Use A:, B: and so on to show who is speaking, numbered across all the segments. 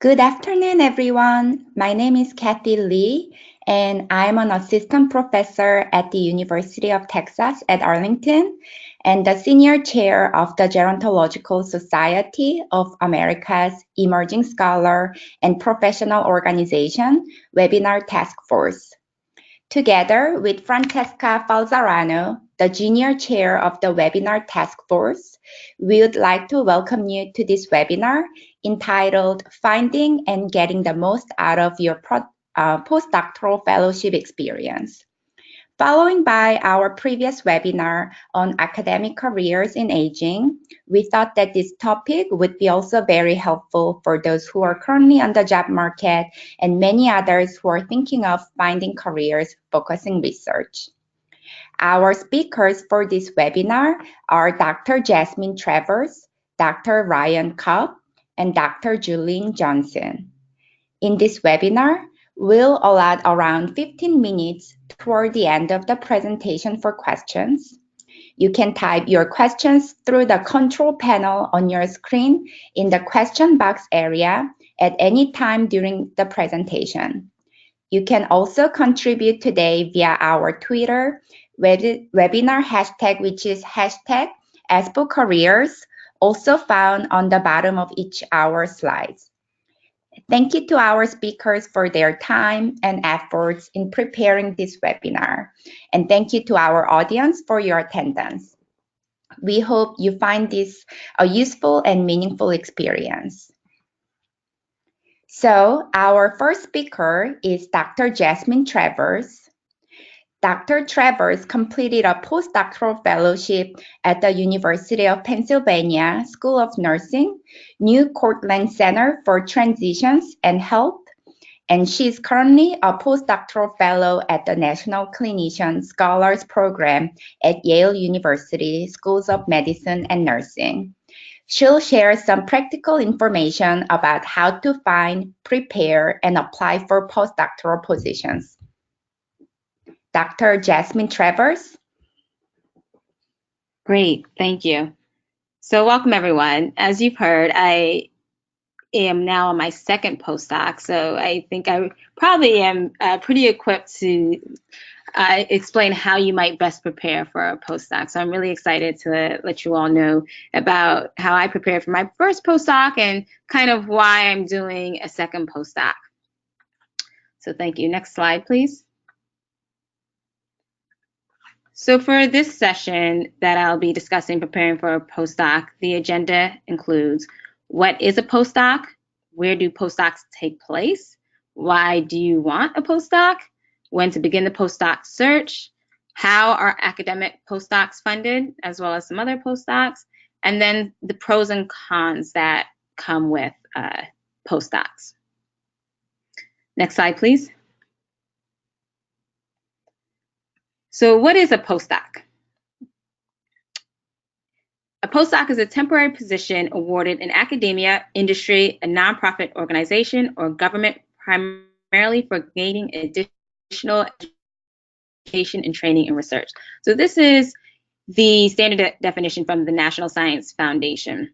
A: Good afternoon, everyone. My name is Kathy Lee, and I'm an assistant professor at the University of Texas at Arlington and the senior chair of the Gerontological Society of America's Emerging Scholar and Professional Organization Webinar Task Force. Together with Francesca Falzarano, the junior chair of the Webinar Task Force, we would like to welcome you to this webinar entitled Finding and Getting the Most Out of Your Postdoctoral Fellowship Experience. Following by our previous webinar on academic careers in aging, we thought that this topic would be also very helpful for those who are currently on the job market and many others who are thinking of finding careers focusing research. Our speakers for this webinar are Dr. Jasmine Travers, Dr. Ryon Cobb, and Dr. Julene Johnson. In this webinar, we'll allot around 15 minutes toward the end of the presentation for questions. You can type your questions through the control panel on your screen in the question box area at any time during the presentation. You can also contribute today via our Twitter webinar hashtag, which is hashtag #AspoCareers, also found on the bottom of each hour slides. Thank you to our speakers for their time and efforts in preparing this webinar. And thank you to our audience for your attendance. We hope you find this a useful and meaningful experience. So our first speaker is Dr. Jasmine Travers. Dr. Travers completed a postdoctoral fellowship at the University of Pennsylvania School of Nursing, New Cortlandt Center for Transitions and Health, and she is currently a postdoctoral fellow at the National Clinician Scholars Program at Yale University Schools of Medicine and Nursing. She'll share some practical information about how to find, prepare, and apply for postdoctoral positions. Dr. Jasmine Travers.
B: Great, thank you. So welcome everyone. As you've heard, I am now on my second postdoc, so I think I probably am pretty equipped to explain how you might best prepare for a postdoc. So I'm really excited to let you all know about how I prepared for my first postdoc and kind of why I'm doing a second postdoc. So thank you. Next slide, please. So for this session that I'll be discussing preparing for a postdoc, the agenda includes what is a postdoc, where do postdocs take place, why do you want a postdoc, when to begin the postdoc search, how are academic postdocs funded, as well as some other postdocs, and then the pros and cons that come with postdocs. Next slide, please. So what is a postdoc? A postdoc is a temporary position awarded in academia, industry, a nonprofit organization, or government primarily for gaining additional education and training and research. So this is the standard definition from the National Science Foundation.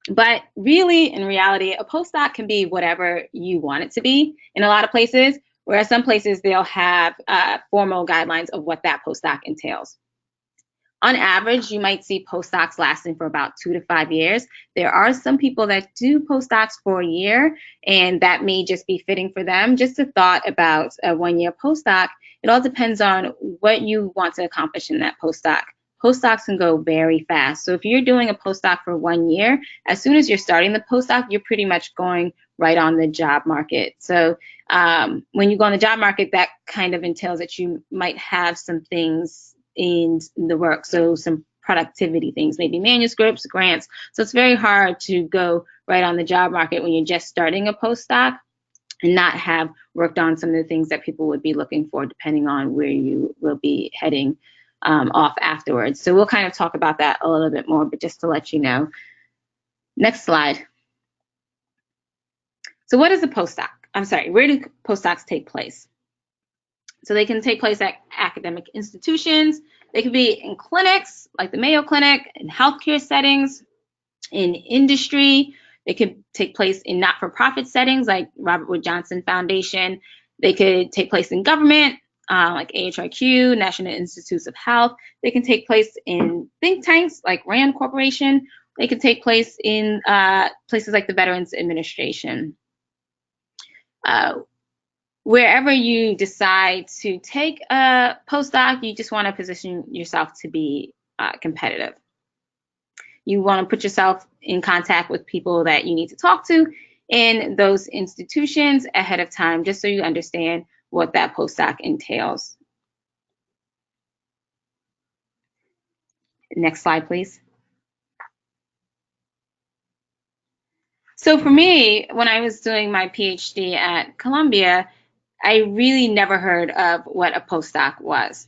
B: But really, in reality, a postdoc can be whatever you want it to be in a lot of places, whereas some places they'll have formal guidelines of what that postdoc entails. On average, you might see postdocs lasting for about 2 to 5 years. There are some people that do postdocs for a year, and that may just be fitting for them. Just a thought about a one-year postdoc, it all depends on what you want to accomplish in that postdoc. Postdocs can go very fast. So if you're doing a postdoc for 1 year, as soon as you're starting the postdoc, you're pretty much going right on the job market. So when you go on the job market, that kind of entails that you might have some things in the work. So some productivity things, maybe manuscripts, grants. So it's very hard to go right on the job market when you're just starting a postdoc and not have worked on some of the things that people would be looking for depending on where you will be heading off afterwards. So we'll kind of talk about that a little bit more, but just to let you know. Next slide. So what is a postdoc? I'm sorry, where do postdocs take place? So they can take place at academic institutions. They can be in clinics, like the Mayo Clinic, in healthcare settings, in industry, They could take place in not-for-profit settings like Robert Wood Johnson Foundation. They could take place in government, like AHRQ, National Institutes of Health. They can take place in think tanks like RAND Corporation. They can take place in places like the Veterans Administration. Wherever you decide to take a postdoc, you just want to position yourself to be competitive. You want to put yourself in contact with people that you need to talk to in those institutions ahead of time, just so you understand what that postdoc entails. Next slide, please. So for me, when I was doing my PhD at Columbia, I really never heard of what a postdoc was.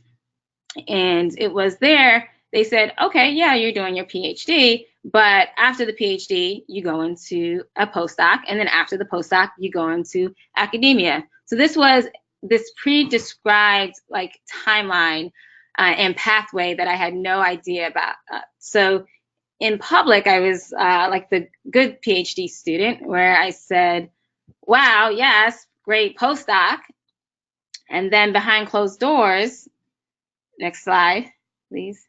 B: And it was there, they said, okay, yeah, you're doing your PhD, but after the PhD, you go into a postdoc, and then after the postdoc, you go into academia. So this was this pre-described like timeline and pathway that I had no idea about. So in public, I was like the good PhD student where I said, wow, yes, great postdoc. And then behind closed doors, next slide, please.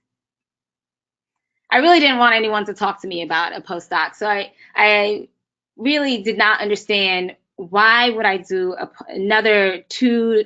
B: I really didn't want anyone to talk to me about a postdoc. So I really did not understand why would I do another 2+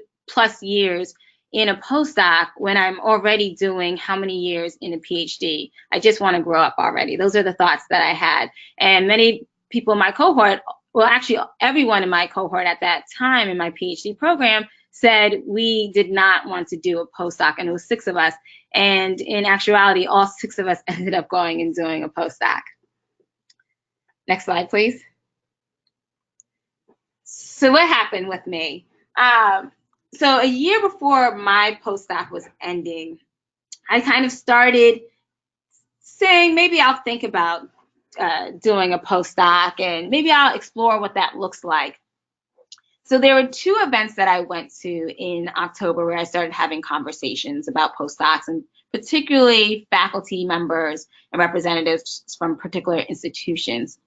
B: years in a postdoc when I'm already doing how many years in a PhD? I just want to grow up already. Those are the thoughts that I had. And many people in my cohort, well, actually everyone in my cohort at that time in my PhD program said we did not want to do a postdoc, and it was 6 of us. And in actuality, all 6 of us ended up going and doing a postdoc. Next slide, please. So what happened with me? So a year before my postdoc was ending, I kind of started saying maybe I'll think about doing a postdoc, and maybe I'll explore what that looks like. So there were 2 events that I went to in October where I started having conversations about postdocs, and particularly faculty members and representatives from particular institutions.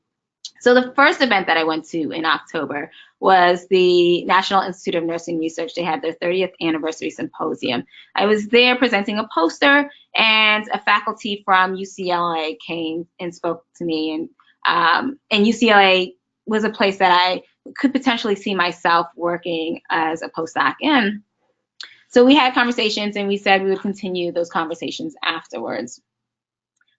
B: So the first event that I went to in October was the National Institute of Nursing Research. They had their 30th anniversary symposium. I was there presenting a poster, and a faculty from UCLA came and spoke to me. And UCLA was a place that I could potentially see myself working as a postdoc in. So we had conversations, and we said we would continue those conversations afterwards.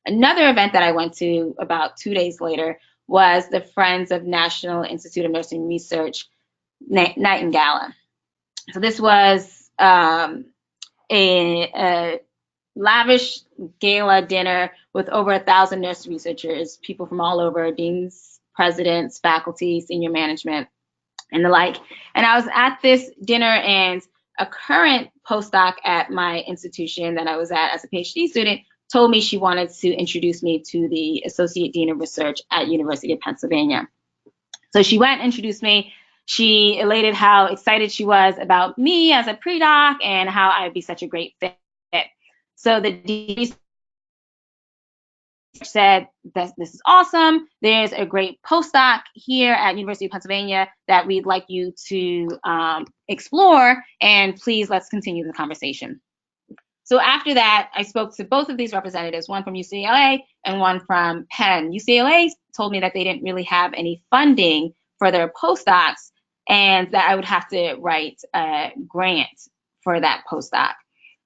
B: Another event that I went to about 2 days later was the Friends of National Institute of Nursing Research Night and Gala. So this was a lavish gala dinner with over 1,000 nurse researchers, people from all over, deans, presidents, faculty, senior management, and the like. And I was at this dinner, and a current postdoc at my institution that I was at as a PhD student told me she wanted to introduce me to the Associate Dean of Research at University of Pennsylvania. So she went and introduced me. She elated how excited she was about me as a pre-doc and how I would be such a great fit. So the dean said, this is awesome. There's a great postdoc here at University of Pennsylvania that we'd like you to explore, and please let's continue the conversation. So after that, I spoke to both of these representatives, one from UCLA and one from Penn. UCLA told me that they didn't really have any funding for their postdocs, and that I would have to write a grant for that postdoc.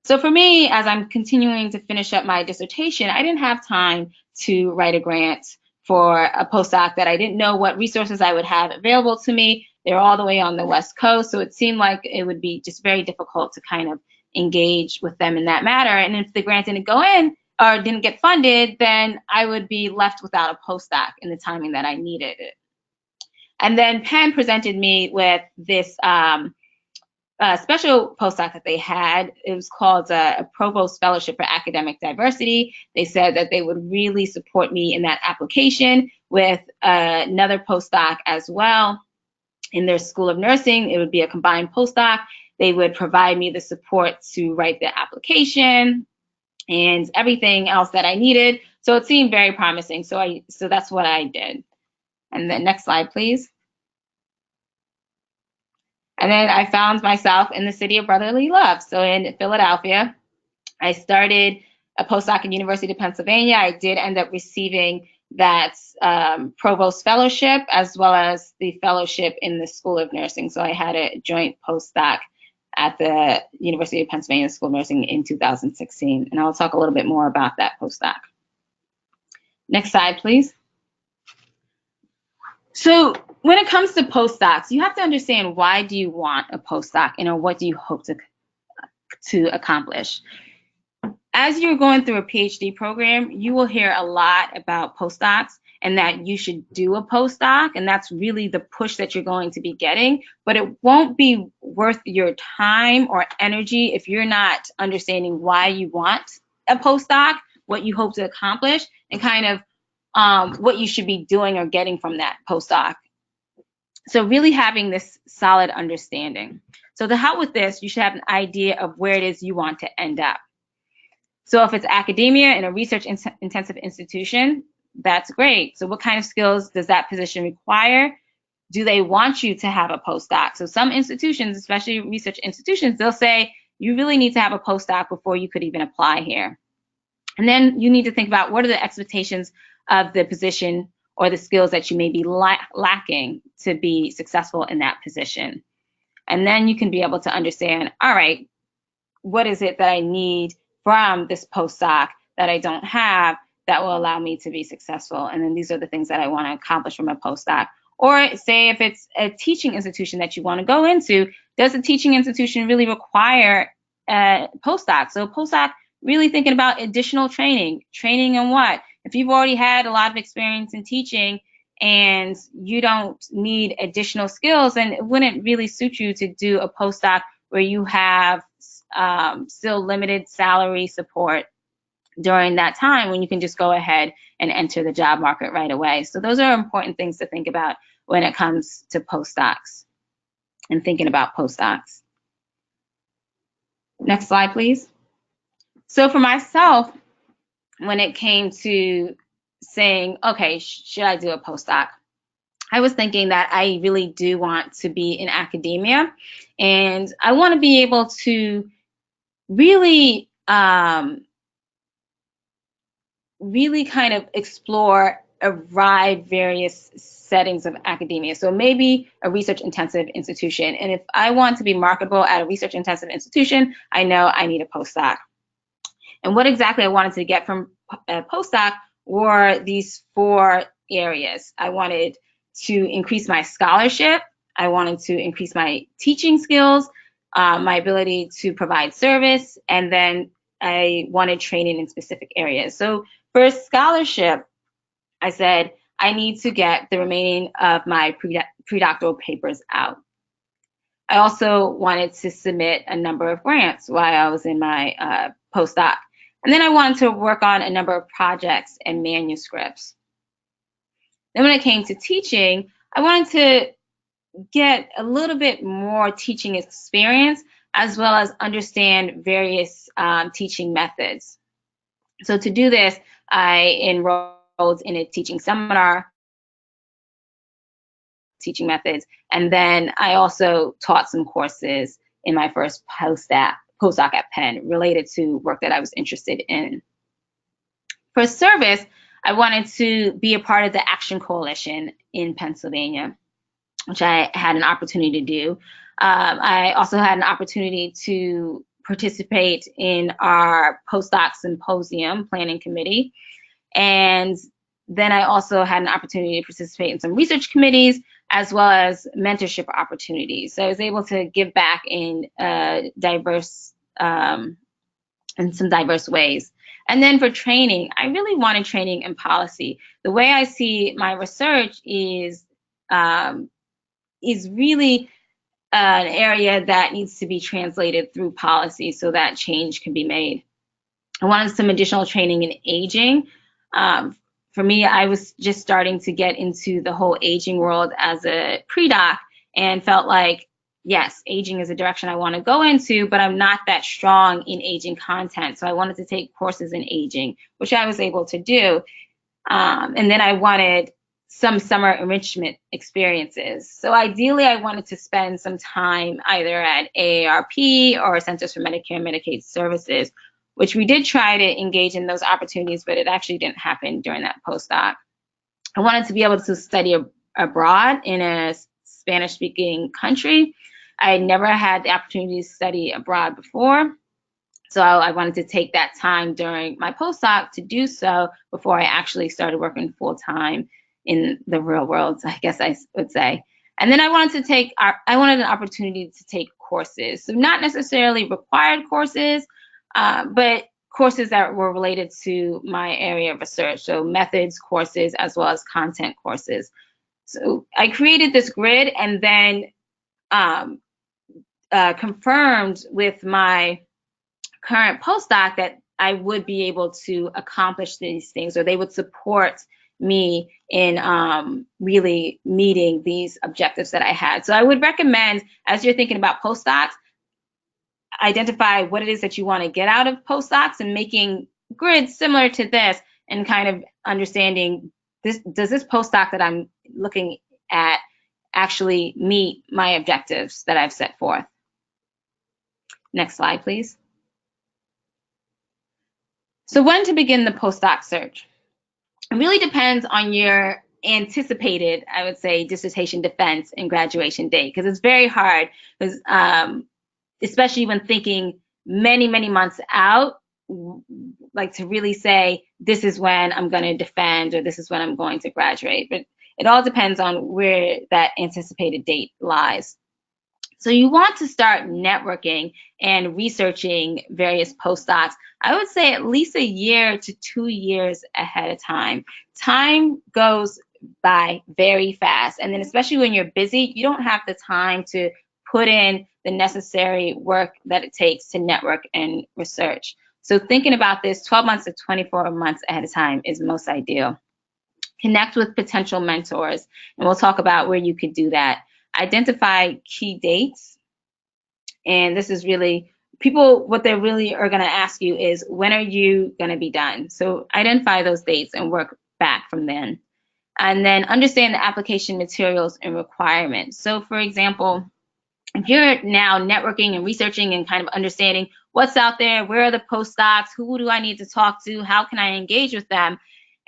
B: So for me, as I'm continuing to finish up my dissertation, I didn't have time to write a grant for a postdoc that I didn't know what resources I would have available to me. They're all the way on the West Coast, so it seemed like it would be just very difficult to kind of engage with them in that matter. And if the grant didn't go in or didn't get funded, then I would be left without a postdoc in the timing that I needed it. And then Penn presented me with this special postdoc that they had. It was called a Provost Fellowship for Academic Diversity. They said that they would really support me in that application with another postdoc as well. In their School of Nursing, it would be a combined postdoc. They would provide me the support to write the application and everything else that I needed. So it seemed very promising. So that's what I did. And then next slide, please. And then I found myself in the city of brotherly love. So in Philadelphia, I started a postdoc at University of Pennsylvania. I did end up receiving that provost fellowship as well as the fellowship in the School of Nursing. So I had a joint postdoc at the University of Pennsylvania School of Nursing in 2016. And I'll talk a little bit more about that postdoc. Next slide, please. So when it comes to postdocs, you have to understand, why do you want a postdoc, and what do you hope to accomplish? As you're going through a PhD program, you will hear a lot about postdocs and that you should do a postdoc, and that's really the push that you're going to be getting, but it won't be worth your time or energy if you're not understanding why you want a postdoc, what you hope to accomplish, and kind of what you should be doing or getting from that postdoc. So really having this solid understanding. So to help with this, you should have an idea of where it is you want to end up. So if it's academia in a research-intensive institution, that's great. So what kind of skills does that position require? Do they want you to have a postdoc? So some institutions, especially research institutions, they'll say, you really need to have a postdoc before you could even apply here. And then you need to think about, what are the expectations of the position or the skills that you may be lacking to be successful in that position. And then you can be able to understand, all right, what is it that I need from this postdoc that I don't have that will allow me to be successful? And then these are the things that I want to accomplish from a postdoc. Or say if it's a teaching institution that you want to go into, does the teaching institution really require a postdoc? So postdoc, really thinking about additional training. Training in what? If you've already had a lot of experience in teaching and you don't need additional skills, then it wouldn't really suit you to do a postdoc where you have still limited salary support during that time, when you can just go ahead and enter the job market right away. So those are important things to think about when it comes to postdocs and thinking about postdocs. Next slide, please. So for myself, when it came to saying, okay, should I do a postdoc? I was thinking that I really do want to be in academia, and I want to be able to really kind of explore a wide various settings of academia. So maybe a research-intensive institution. And if I want to be marketable at a research-intensive institution, I know I need a postdoc. And what exactly I wanted to get from a postdoc were these 4 areas. I wanted to increase my scholarship. I wanted to increase my teaching skills, my ability to provide service, and then I wanted training in specific areas. So for scholarship, I said, I need to get the remaining of my predoctoral papers out. I also wanted to submit a number of grants while I was in my postdoc. And then I wanted to work on a number of projects and manuscripts. Then when it came to teaching, I wanted to get a little bit more teaching experience, as well as understand various teaching methods. So to do this, I enrolled in a teaching seminar, teaching methods, and then I also taught some courses in my first postdoc at Penn related to work that I was interested in. For service, I wanted to be a part of the Action Coalition in Pennsylvania, which I had an opportunity to do. I also had an opportunity to participate in our postdoc symposium planning committee. And then I also had an opportunity to participate in some research committees, as well as mentorship opportunities. So I was able to give back in some diverse ways. And then for training, I really wanted training in policy. The way I see my research is really an area that needs to be translated through policy so that change can be made. I wanted some additional training in aging. For me, I was just starting to get into the whole aging world as a pre-doc and felt like, yes, aging is a direction I want to go into, but I'm not that strong in aging content. So I wanted to take courses in aging, which I was able to do. And then I wanted some summer enrichment experiences. So ideally, I wanted to spend some time either at AARP or Centers for Medicare and Medicaid Services, which we did try to engage in those opportunities, but it actually didn't happen during that postdoc. I wanted to be able to study abroad in a Spanish-speaking country. I had never had the opportunity to study abroad before. So I wanted to take that time during my postdoc to do so before I actually started working full-time in the real world, I guess I would say. And then I wanted an opportunity to take courses. So not necessarily required courses, but courses that were related to my area of research. So methods courses as well as content courses. So I created this grid and then confirmed with my current postdoc that I would be able to accomplish these things, or they would support me in really meeting these objectives that I had. So I would recommend, as you're thinking about postdocs, identify what it is that you want to get out of postdocs and making grids similar to this and kind of understanding does this postdoc that I'm looking at actually meet my objectives that I've set forth. Next slide, please. So when to begin the postdoc search? It really depends on your anticipated, I would say, dissertation defense and graduation date, because it's very hard, because especially when thinking many, many months out, like to really say, this is when I'm going to defend, or this is when I'm going to graduate. But it all depends on where that anticipated date lies. So you want to start networking and researching various postdocs, I would say at least a year to 2 years ahead of time. Time goes by very fast. And then especially when you're busy, you don't have the time to put in the necessary work that it takes to network and research. So thinking about this 12 months to 24 months ahead of time is most ideal. Connect with potential mentors, and we'll talk about where you could do that. Identify key dates, and this is really, people, what they really are going to ask you is, when are you going to be done? So identify those dates and work back from then. And then understand the application materials and requirements. So for example, if you're now networking and researching and kind of understanding what's out there, where are the postdocs, who do I need to talk to, how can I engage with them?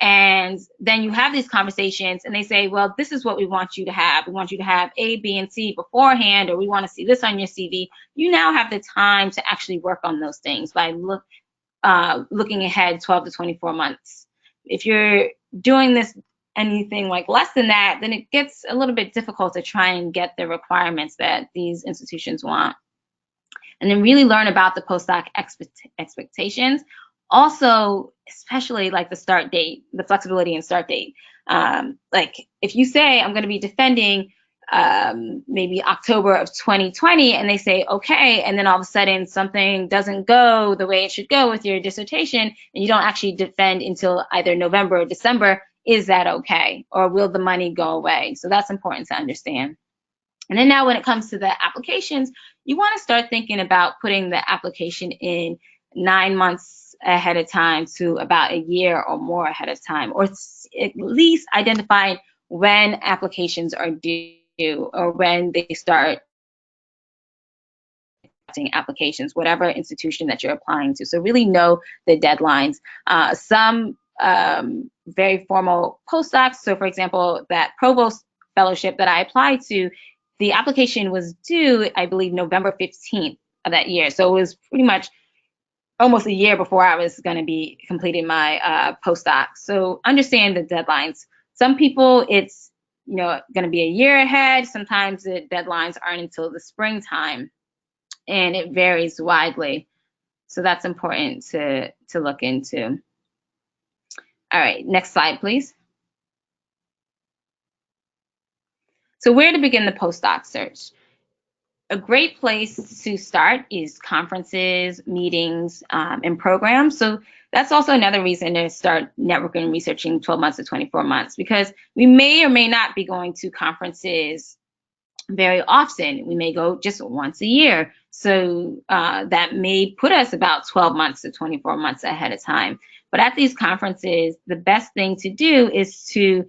B: And then you have these conversations and they say, well, this is what we want you to have. We want you to have A, B, and C beforehand, or we want to see this on your CV. You now have the time to actually work on those things by looking ahead 12 to 24 months. If you're doing this anything like less than that, then it gets a little bit difficult to try and get the requirements that these institutions want. And then really learn about the postdoc expectations. Also, especially like the start date, the flexibility and start date. Like if you say, I'm going to be defending maybe October of 2020, and they say, okay, and then all of a sudden something doesn't go the way it should go with your dissertation, and you don't actually defend until either November or December, is that okay? Or will the money go away? So that's important to understand. And then now when it comes to the applications, you want to start thinking about putting the application in 9 months ahead of time to about a year or more ahead of time, or at least identify when applications are due or when they start applications, whatever institution that you're applying to. So really know the deadlines. Some very formal postdocs, so for example, that provost fellowship that I applied to, the application was due, I believe, November 15th of that year. So it was pretty much almost a year before I was going to be completing my postdoc. So understand the deadlines. Some people, it's going to be a year ahead. Sometimes the deadlines aren't until the springtime, and it varies widely. So that's important to look into. All right, next slide, please. So where to begin the postdoc search? A great place to start is conferences, meetings, and programs. So that's also another reason to start networking and researching 12 months to 24 months, because we may or may not be going to conferences very often. We may go just once a year. So that may put us about 12 months to 24 months ahead of time. But at these conferences, the best thing to do is to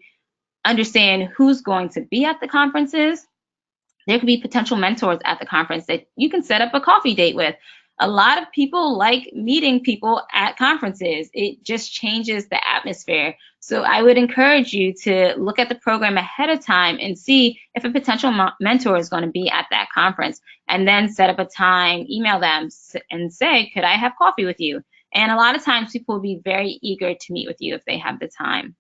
B: understand who's going to be at the conferences. There could be potential mentors at the conference that you can set up a coffee date with. A lot of people like meeting people at conferences. It just changes the atmosphere. So I would encourage you to look at the program ahead of time and see if a potential mentor is going to be at that conference, and then set up a time, email them and say, could I have coffee with you? And a lot of times people will be very eager to meet with you if they have the time.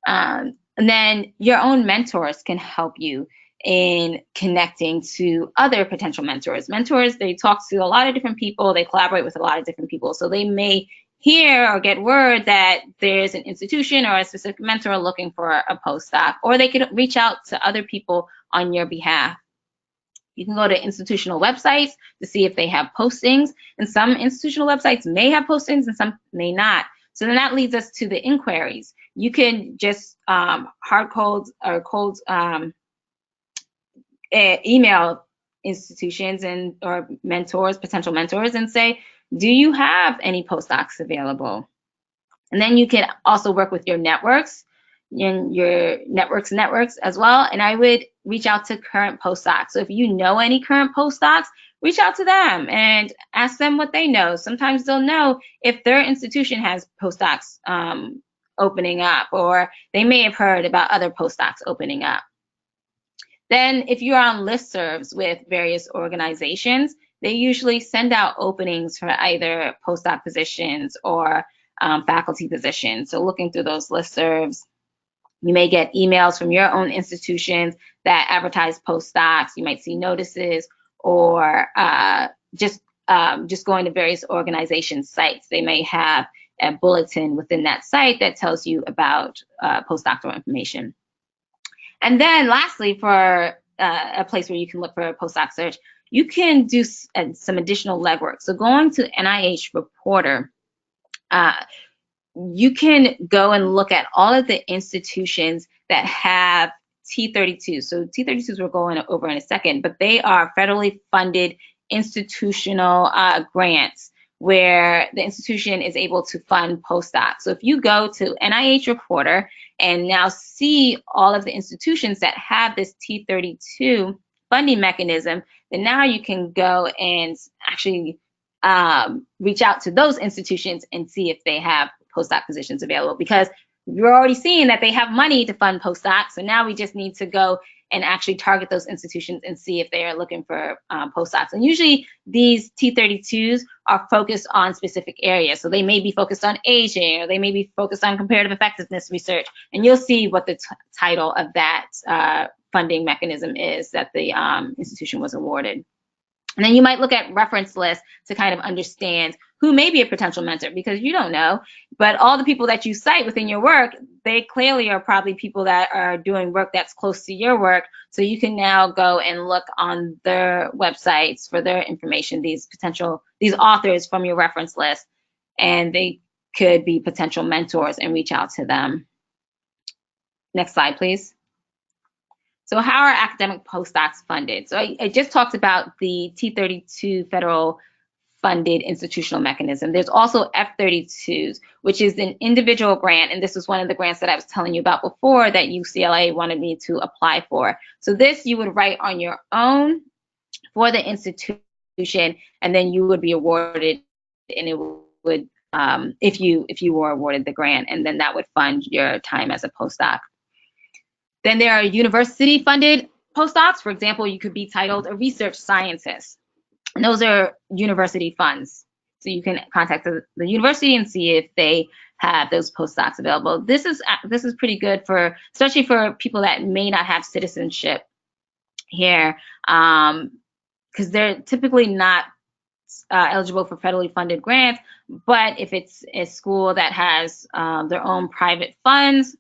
B: And then your own mentors can help you in connecting to other potential mentors. Mentors, they talk to a lot of different people, they collaborate with a lot of different people. So they may hear or get word that there's an institution or a specific mentor looking for a postdoc, or they could reach out to other people on your behalf. You can go to institutional websites to see if they have postings, and some institutional websites may have postings and some may not. So then that leads us to the inquiries. You can just hard cold or cold email institutions and or mentors, potential mentors, and say, do you have any postdocs available? And then you can also work with your networks and your networks as well. And I would reach out to current postdocs. So if you know any current postdocs, reach out to them and ask them what they know. Sometimes they'll know if their institution has postdocs opening up, or they may have heard about other postdocs opening up. Then if you're on listservs with various organizations, they usually send out openings for either postdoc positions or faculty positions. So looking through those listservs, you may get emails from your own institutions that advertise postdocs. You might see notices, or just going to various organization sites. They may have a bulletin within that site that tells you about postdoctoral information. And then lastly, for a place where you can look for a postdoc search, you can do some additional legwork. So going to NIH Reporter, you can go and look at all of the institutions that have T32s. So T32s we're going over in a second, but they are federally funded institutional grants where the institution is able to fund postdocs. So if you go to NIH Reporter and now see all of the institutions that have this T32 funding mechanism, then now you can go and actually reach out to those institutions and see if they have postdoc positions available, because you're already seeing that they have money to fund postdocs. So now we just need to go and actually target those institutions and see if they are looking for postdocs. And usually these T32s are focused on specific areas. So they may be focused on aging, or they may be focused on comparative effectiveness research. And you'll see what the title of that funding mechanism is that the institution was awarded. And then you might look at reference lists to kind of understand who may be a potential mentor, because you don't know, but all the people that you cite within your work, they clearly are probably people that are doing work that's close to your work. So you can now go and look on their websites for their information, these authors from your reference list, and they could be potential mentors, and reach out to them. Next slide, please. So how are academic postdocs funded? So I just talked about the T32 federal funded institutional mechanism. There's also F32s, which is an individual grant. And this is one of the grants that I was telling you about before that UCLA wanted me to apply for. So this you would write on your own for the institution, and then you would be awarded, and it would, if you were awarded the grant, and then that would fund your time as a postdoc. Then there are university-funded postdocs. For example, you could be titled a research scientist. And those are university funds. So you can contact the university and see if they have those postdocs available. This is pretty good for, especially for people that may not have citizenship here, because they're typically not eligible for federally funded grants. But if it's a school that has their own private funds,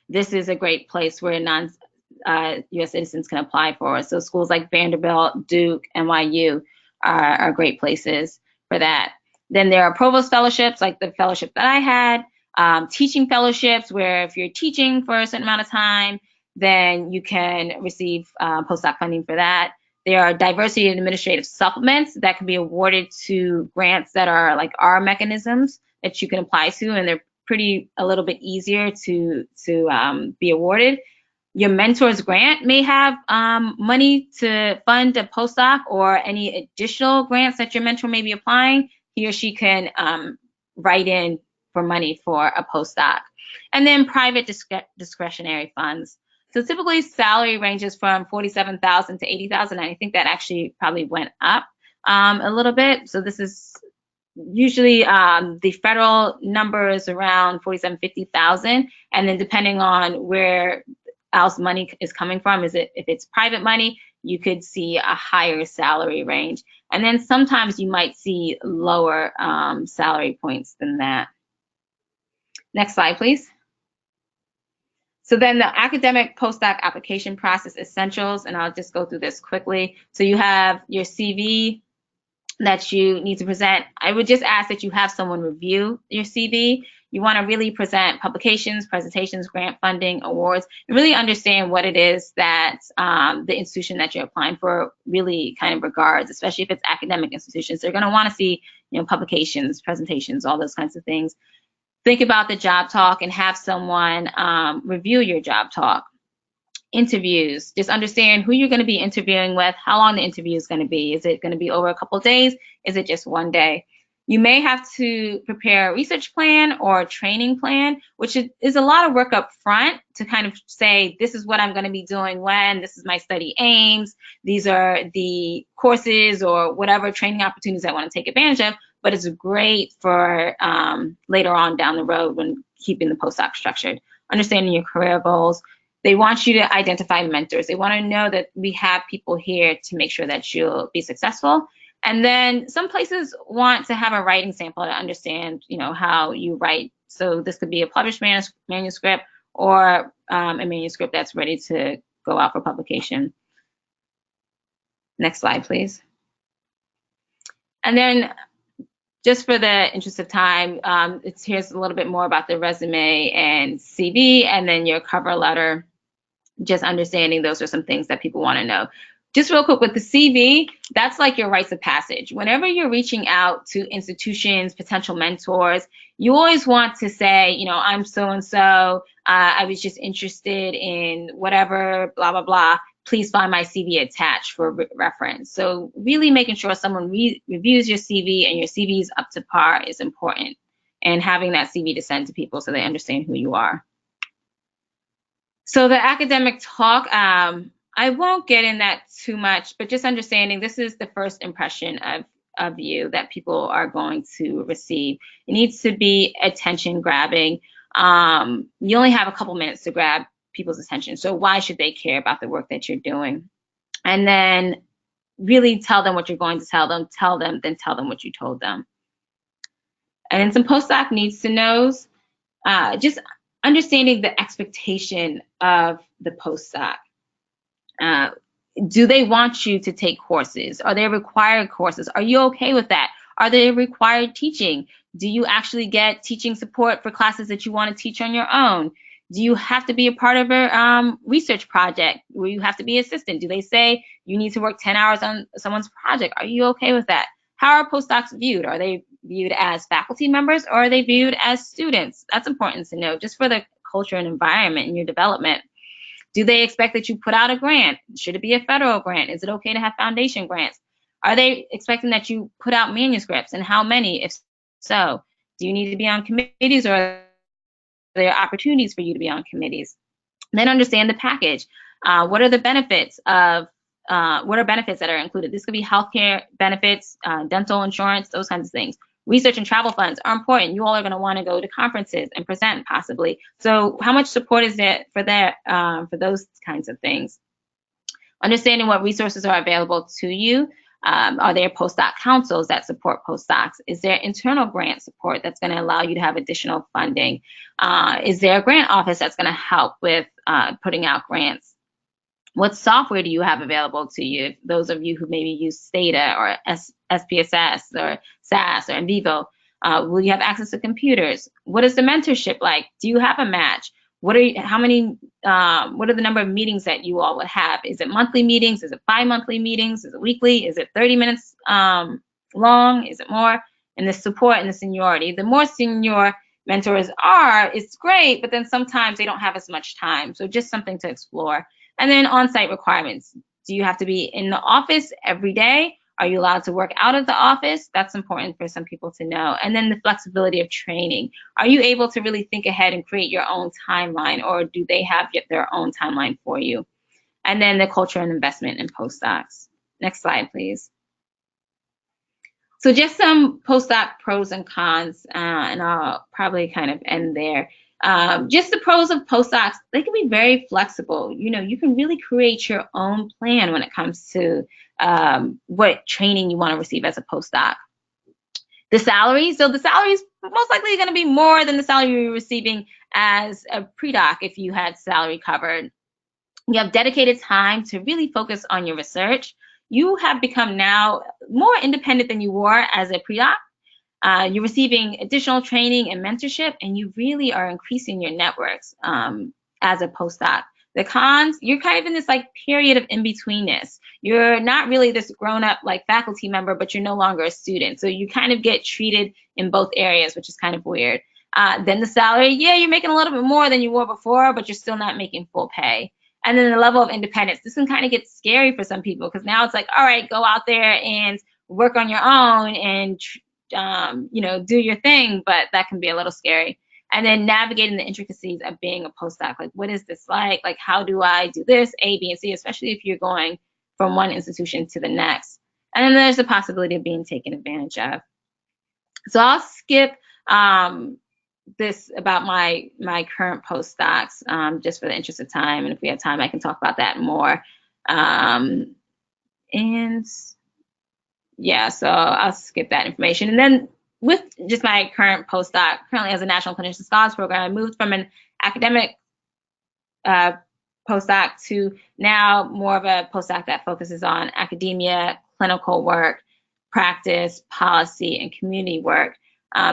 B: this is a great place where non-U.S. citizens can apply for it. So schools like Vanderbilt, Duke, NYU are great places for that. Then there are provost fellowships, like the fellowship that I had, teaching fellowships, where if you're teaching for a certain amount of time, then you can receive postdoc funding for that. There are diversity and administrative supplements that can be awarded to grants that are like our mechanisms that you can apply to, and they're a little bit easier to be awarded. Your mentor's grant may have money to fund a postdoc or any additional grants that your mentor may be applying. He or she can write in for money for a postdoc. And then private discretionary funds. So typically salary ranges from $47,000 to $80,000. And I think that actually probably went up a little bit. So this is usually the federal number is around $47,000-$50,000. And then depending on where else money is coming from, if it's private money, you could see a higher salary range. And then sometimes you might see lower salary points than that. Next slide, please. So then the academic postdoc application process essentials, and I'll just go through this quickly. So you have your CV that you need to present. I would just ask that you have someone review your CV. You want to really present publications, presentations, grant funding, awards, and really understand what it is that the institution that you're applying for really kind of regards, especially if it's academic institutions. They're going to want to see, publications, presentations, all those kinds of things. Think about the job talk and have someone review your job talk. Interviews, just understand who you're going to be interviewing with, how long the interview is going to be. Is it going to be over a couple of days? Is it just one day? You may have to prepare a research plan or a training plan, which is a lot of work up front to kind of say, this is what I'm going to be doing when, this is my study aims, these are the courses or whatever training opportunities I want to take advantage of. But it's great for later on down the road when keeping the postdoc structured. Understanding your career goals. They want you to identify mentors. They want to know that we have people here to make sure that you'll be successful. And then some places want to have a writing sample to understand, how you write. So this could be a published manuscript or a manuscript that's ready to go out for publication. Next slide, please. And then just for the interest of time, here's a little bit more about the resume and CV, and then your cover letter. Just understanding those are some things that people want to know. Just real quick with the CV, that's like your rites of passage. Whenever you're reaching out to institutions, potential mentors, you always want to say, I'm so-and-so, I was just interested in whatever, blah, blah, blah. Please find my CV attached for reference. So really making sure someone reviews your CV and your CV is up to par is important. And having that CV to send to people so they understand who you are. So the academic talk, I won't get in that too much, but just understanding this is the first impression of you that people are going to receive. It needs to be attention grabbing. You only have a couple minutes to grab people's attention. So why should they care about the work that you're doing? And then really tell them what you're going to tell them, then tell them what you told them. And then some postdoc needs to knows, just understanding the expectation of the postdoc. Do they want you to take courses? Are they required courses? Are you okay with that? Are they required teaching? Do you actually get teaching support for classes that you want to teach on your own? Do you have to be a part of a research project where you have to be assistant? Do they say you need to work 10 hours on someone's project? Are you okay with that? How are postdocs viewed? Are they viewed as faculty members or are they viewed as students? That's important to know just for the culture and environment in your development. Do they expect that you put out a grant? Should it be a federal grant? Is it okay to have foundation grants? Are they expecting that you put out manuscripts, and how many, if so? Do you need to be on committees, or are there opportunities for you to be on committees? Then understand the package. What are the benefits of, what are benefits that are included? This could be healthcare benefits, dental insurance, those kinds of things. Research and travel funds are important. You all are going to want to go to conferences and present possibly. So how much support is there for that, for those kinds of things? Understanding what resources are available to you. Are there postdoc councils that support postdocs? Is there internal grant support that's going to allow you to have additional funding? Is there a grant office that's going to help with putting out grants? What software do you have available to you? Those of you who maybe use Stata or SPSS or SAS or NVivo, will you have access to computers? What is the mentorship like? Do you have a match? What are the number of meetings that you all would have? Is it monthly meetings? Is it bi-monthly meetings? Is it weekly? Is it 30 minutes long? Is it more? And the support and the seniority. The more senior mentors are, it's great, but then sometimes they don't have as much time. So just something to explore. And then on-site requirements. Do you have to be in the office every day? Are you allowed to work out of the office? That's important for some people to know. And then the flexibility of training. Are you able to really think ahead and create your own timeline, or do they have their own timeline for you? And then the culture and investment in postdocs. Next slide, please. So just some postdoc pros and cons, and I'll probably kind of end there. Just the pros of postdocs, they can be very flexible. You know, you can really create your own plan when it comes to what training you want to receive as a postdoc. The salary, so the salary is most likely going to be more than the salary you're receiving as a pre-doc if you had salary covered. You have dedicated time to really focus on your research. You have become now more independent than you were as a pre-doc. You're receiving additional training and mentorship, and you really are increasing your networks as a postdoc. The cons, you're kind of in this like period of in-betweenness. You're not really this grown-up like faculty member, but you're no longer a student. So you kind of get treated in both areas, which is kind of weird. Then the salary, yeah, you're making a little bit more than you were before, but you're still not making full pay. And then the level of independence, this can kind of get scary for some people, because now it's like, all right, go out there and work on your own and you know, do your thing, but that can be a little scary. And then navigating the intricacies of being a postdoc, like what is this like? Like how do I do this, A, B, and C, especially if you're going from one institution to the next. And then there's the possibility of being taken advantage of. So I'll skip this about my current postdocs just for the interest of time, and if we have time I can talk about that more. And yeah, so I'll skip that information. And then with just my current postdoc, currently as a National Clinician Scholars Program, I moved from an academic postdoc to now more of a postdoc that focuses on academia, clinical work, practice, policy, and community work,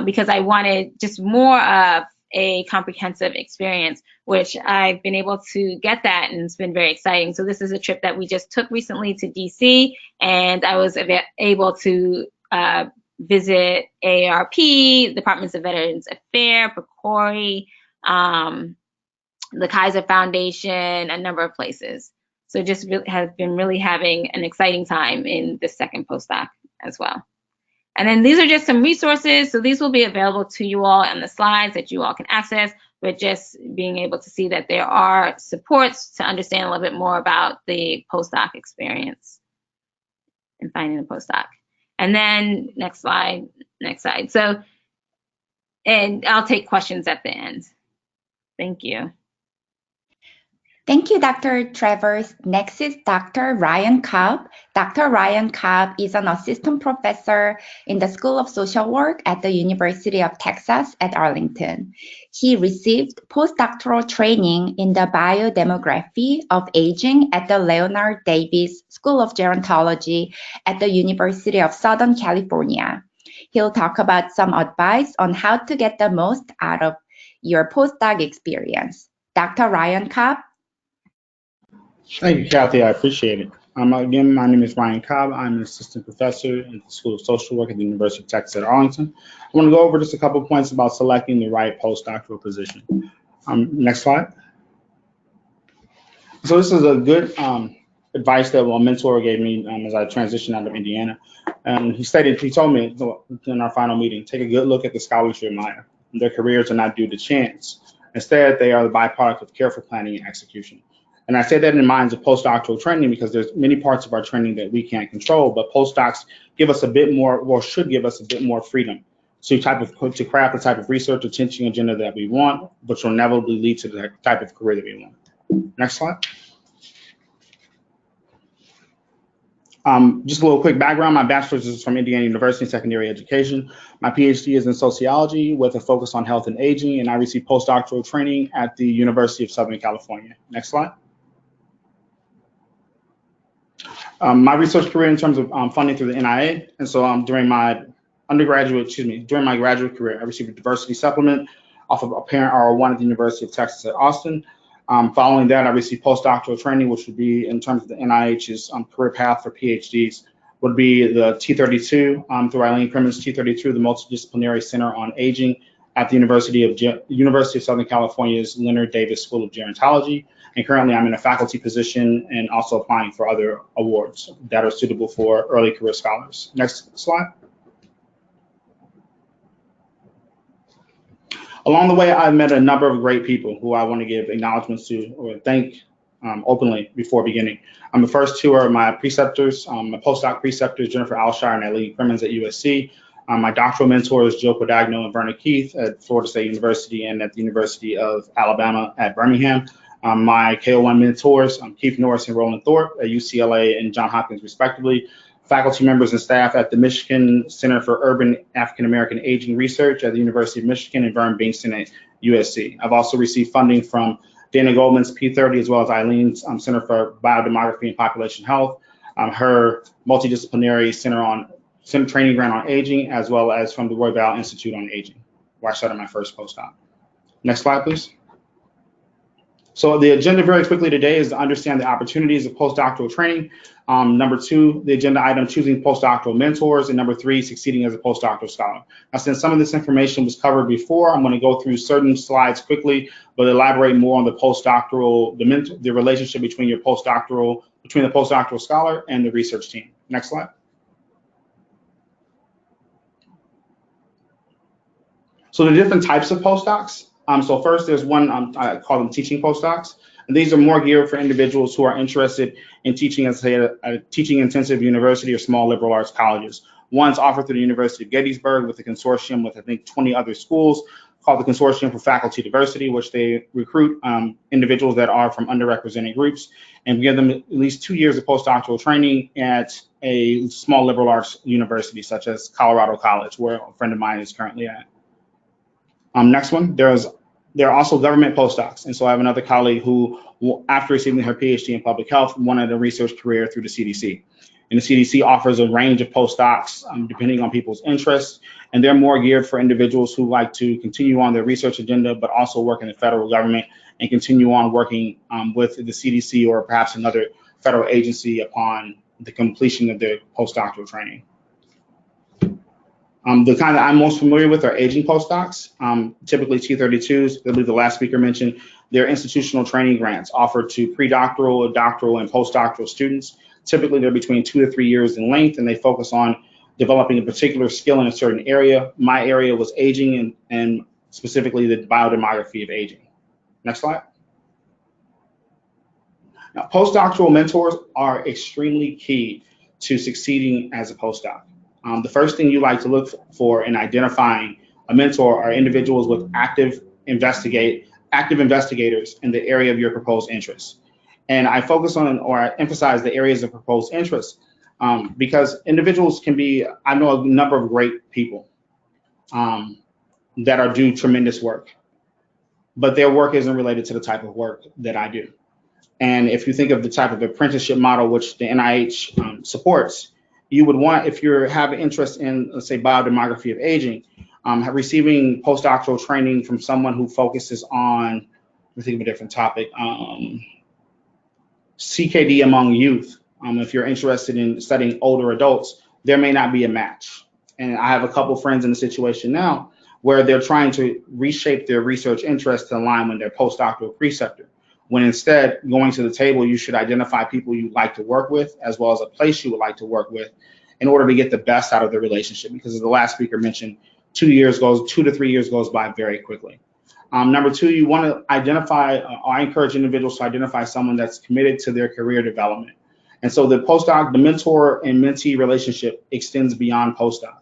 B: because I wanted just more of a comprehensive experience, which I've been able to get that, and it's been very exciting. So this is a trip that we just took recently to DC, and I was able to visit AARP, Departments of Veterans Affairs, PCORI, the Kaiser Foundation, a number of places. So just have been really having an exciting time in this second postdoc as well. And then these are just some resources. So these will be available to you all on the slides that you all can access, but just being able to see that there are supports to understand a little bit more about the postdoc experience and finding a postdoc. And then next slide. So, and I'll take questions at the end. Thank you.
A: Thank you, Dr. Travers. Next is Dr. Ryon Cobb. Dr. Ryon Cobb is an assistant professor in the School of Social Work at the University of Texas at Arlington. He received postdoctoral training in the biodemography of aging at the Leonard Davis School of Gerontology at the University of Southern California. He'll talk about some advice on how to get the most out of your postdoc experience. Dr. Ryon Cobb.
C: Thank you, Kathy. I appreciate it. Again, my name is Ryon Cobb. I'm an assistant professor in the School of Social Work at the University of Texas at Arlington. I want to go over just a couple of points about selecting the right postdoctoral position. Next slide. So this is a good advice that a mentor gave me as I transitioned out of Indiana. And he told me in our final meeting, take a good look at the scholars you admire. Their careers are not due to chance. Instead, they are the byproduct of careful planning and execution. And I say that in minds of postdoctoral training because there's many parts of our training that we can't control, but postdocs give us a bit more, or should give us a bit more freedom to craft the type of research or teaching agenda that we want, which will inevitably lead to the type of career that we want. Next slide. Just a little quick background. My bachelor's is from Indiana University in secondary education. My PhD is in sociology with a focus on health and aging, and I received postdoctoral training at the University of Southern California. Next slide. My research career in terms of funding through the NIA, and so during my graduate career, I received a diversity supplement off of a parent R01 at the University of Texas at Austin. Following that, I received postdoctoral training, which would be in terms of the NIH's career path for PhDs, would be the T32 through Eileen Crimmins T32, the Multidisciplinary Center on Aging at the University of Southern California's Leonard Davis School of Gerontology. And currently I'm in a faculty position and also applying for other awards that are suitable for early career scholars. Next slide. Along the way, I've met a number of great people who I want to give acknowledgments to or thank openly before beginning. The first two are my preceptors, my postdoc preceptors, Jennifer Alshire and Eileen Crimmins at USC. My doctoral mentors, Joe Codagno and Verna Keith at Florida State University and at the University of Alabama at Birmingham. My KO1 mentors, Keith Norris and Roland Thorpe at UCLA and Johns Hopkins, respectively. Faculty members and staff at the Michigan Center for Urban African American Aging Research at the University of Michigan and Vern Bingston at USC. I've also received funding from Dana Goldman's P30 as well as Eileen's Center for Biodemography and Population Health, her multidisciplinary center training grant on aging, as well as from the Roybal Institute on Aging, where I started my first postdoc. Next slide, please. So the agenda very quickly today is to understand the opportunities of postdoctoral training. Number two, the agenda item, choosing postdoctoral mentors. And number three, succeeding as a postdoctoral scholar. Now, since some of this information was covered before, I'm going to go through certain slides quickly, but elaborate more on the postdoctoral, the relationship between the postdoctoral scholar and the research team. Next slide. So the different types of postdocs. So first, there's one, I call them teaching postdocs. And these are more geared for individuals who are interested in teaching at, say, a teaching intensive university or small liberal arts colleges. One's offered through the University of Gettysburg with a consortium with, I think, 20 other schools called the Consortium for Faculty Diversity, which they recruit individuals that are from underrepresented groups and give them at least 2 years of postdoctoral training at a small liberal arts university, such as Colorado College, where a friend of mine is currently at. Next one, there are also government postdocs. And so I have another colleague who, after receiving her PhD in public health, wanted a research career through the CDC. And the CDC offers a range of postdocs depending on people's interests. And they're more geared for individuals who like to continue on their research agenda, but also work in the federal government and continue on working with the CDC or perhaps another federal agency upon the completion of their postdoctoral training. The kind that I'm most familiar with are aging postdocs, typically T32s. I believe the last speaker mentioned they're institutional training grants offered to pre-doctoral, doctoral, and postdoctoral students. Typically, they're between 2 to 3 years in length, and they focus on developing a particular skill in a certain area. My area was aging and specifically the biodemography of aging. Next slide. Now, postdoctoral mentors are extremely key to succeeding as a postdoc. The first thing you like to look for in identifying a mentor are individuals with active investigators in the area of your proposed interests. And I focus on or I emphasize the areas of proposed interest because individuals can be, I know a number of great people that are doing tremendous work, but their work isn't related to the type of work that I do. And if you think of the type of apprenticeship model which the NIH supports, you would want, if you have an interest in, let's say, biodemography of aging, receiving postdoctoral training from someone who focuses on, let me think of a different topic, CKD among youth. If you're interested in studying older adults, there may not be a match. And I have a couple friends in the situation now where they're trying to reshape their research interest to align with their postdoctoral preceptor. When instead, going to the table, you should identify people you'd like to work with, as well as a place you would like to work with, in order to get the best out of the relationship. Because as the last speaker mentioned, 2 to 3 years goes by very quickly. Number two, you want to identify, I encourage individuals to identify someone that's committed to their career development. And so the postdoc, the mentor and mentee relationship extends beyond postdoc.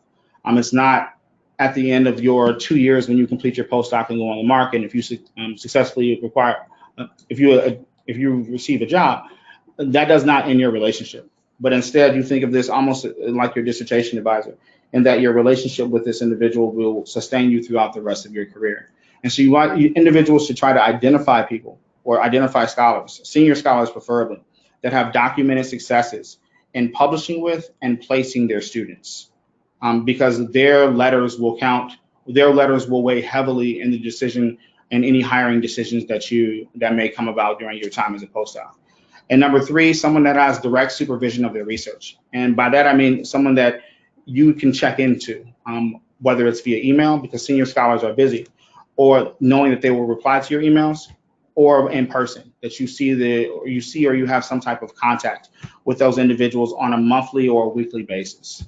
C: It's not at the end of your 2 years when you complete your postdoc and go on the market, and if you successfully if you receive a job, that does not end your relationship. But instead, you think of this almost like your dissertation advisor, and that your relationship with this individual will sustain you throughout the rest of your career. And so individuals should try to identify people or identify scholars, senior scholars preferably, that have documented successes in publishing with and placing their students, because their letters will count. Their letters will weigh heavily in the decision and any hiring decisions that may come about during your time as a postdoc. And number three, someone that has direct supervision of their research. And by that, I mean someone that you can check into whether it's via email, because senior scholars are busy, or knowing that they will reply to your emails, or in person, that you have some type of contact with those individuals on a monthly or a weekly basis.